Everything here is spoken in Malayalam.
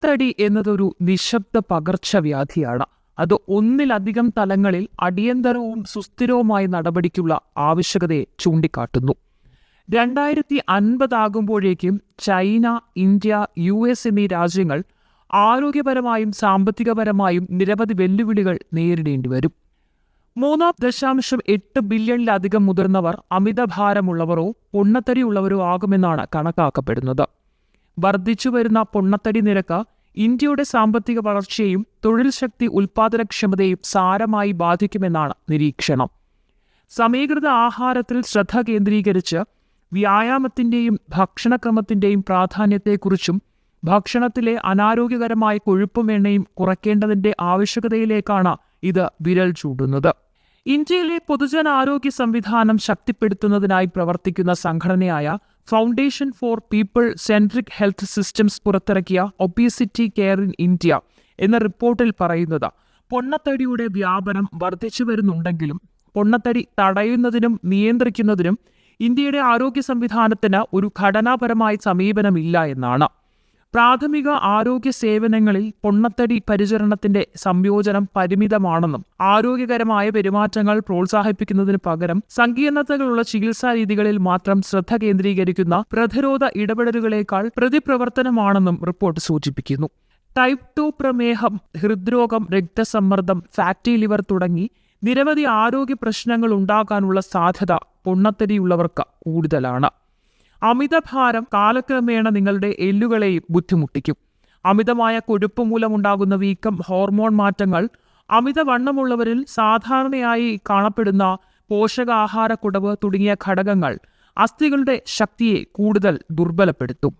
പൊണ്ണത്തടി എന്നതൊരു നിശബ്ദ പകർച്ചവ്യാധിയാണ്. അത് ഒന്നിലധികം തലങ്ങളിൽ അടിയന്തരവും സുസ്ഥിരവുമായ നടപടിക്കുള്ള ആവശ്യകതയെ ചൂണ്ടിക്കാട്ടുന്നു. 2050 ആകുമ്പോഴേക്കും ചൈന, ഇന്ത്യ, US എന്നീ രാജ്യങ്ങൾ ആരോഗ്യപരമായും സാമ്പത്തികപരമായും നിരവധി വെല്ലുവിളികൾ നേരിടേണ്ടി വരും. 3.8 ബില്യണിലധികം മുതിർന്നവർ അമിതഭാരമുള്ളവരോ പൊണ്ണത്തടിയുള്ളവരോ ആകുമെന്നാണ് കണക്കാക്കപ്പെടുന്നത്. വർദ്ധിച്ചുവരുന്ന പൊണ്ണത്തടി നിരക്ക് ഇന്ത്യയുടെ സാമ്പത്തിക വളർച്ചയെയും തൊഴിൽ ശക്തി ഉൽപാദനക്ഷമതയെയും സാരമായി ബാധിക്കുമെന്നാണ് നിരീക്ഷണം. സമീകൃത ആഹാരത്തിൽ ശ്രദ്ധ കേന്ദ്രീകരിച്ച് വ്യായാമത്തിൻ്റെയും ഭക്ഷണക്രമത്തിൻ്റെയും പ്രാധാന്യത്തെക്കുറിച്ചും ഭക്ഷണത്തിലെ അനാരോഗ്യകരമായ കൊഴുപ്പും എണ്ണയും കുറയ്ക്കേണ്ടതിൻ്റെ ആവശ്യകതയിലേക്കാണ് ഇത് വിരൽ ചൂണ്ടുന്നത്. ഇന്ത്യയിലെ പൊതുജനാരോഗ്യ സംവിധാനം ശക്തിപ്പെടുത്തുന്നതിനായി പ്രവർത്തിക്കുന്ന സംഘടനയായ foundation for people centric health systems പുറത്തിറക്കിയ ഒബീസിറ്റി കെയർ ഇൻ ഇന്ത്യ എന്ന റിപ്പോർട്ടിൽ പറയുന്നത്, പൊണ്ണത്തടിയുടെ വ്യാപനം വർദ്ധിച്ചു വരുന്നുണ്ടെങ്കിലും പൊണ്ണത്തടി തടയുന്നതിനും നിയന്ത്രിക്കുന്നതിനും ഇന്ത്യയുടെ ആരോഗ്യ സംവിധാനത്തിന് ഒരു ഘടനാപരമായ സമീപനമില്ല എന്നാണ്. പ്രാഥമിക ആരോഗ്യ സേവനങ്ങളിൽ പൊണ്ണത്തടി പരിചരണത്തിന്റെ സംയോജനം പരിമിതമാണെന്നും ആരോഗ്യകരമായ പെരുമാറ്റങ്ങൾ പ്രോത്സാഹിപ്പിക്കുന്നതിന് പകരം സങ്കീർണതകളുള്ള ചികിത്സാ രീതികളിൽ മാത്രം ശ്രദ്ധ കേന്ദ്രീകരിക്കുന്ന പ്രതിരോധ ഇടപെടലുകളേക്കാൾ പ്രതിപ്രവർത്തനമാണെന്നും റിപ്പോർട്ട് സൂചിപ്പിക്കുന്നു. ടൈപ്പ് 2 പ്രമേഹം, ഹൃദ്രോഗം, രക്തസമ്മർദ്ദം, ഫാറ്റി ലിവർ തുടങ്ങി നിരവധി ആരോഗ്യ പ്രശ്നങ്ങൾ ഉണ്ടാകാനുള്ള സാധ്യത പൊണ്ണത്തടിയുള്ളവർക്ക് കൂടുതലാണ്. അമിതഭാരം കാലക്രമേണ നിങ്ങളുടെ എല്ലുകളെയും ബുദ്ധിമുട്ടിക്കും. അമിതമായ കൊഴുപ്പ് മൂലമുണ്ടാകുന്ന വീക്കം, ഹോർമോൺ മാറ്റങ്ങൾ, അമിതവണ്ണമുള്ളവരിൽ സാധാരണയായി കാണപ്പെടുന്ന പോഷകാഹാരക്കുറവ് തുടങ്ങിയ ഘടകങ്ങൾ അസ്ഥികളുടെ ശക്തിയെ കൂടുതൽ ദുർബലപ്പെടുത്തും.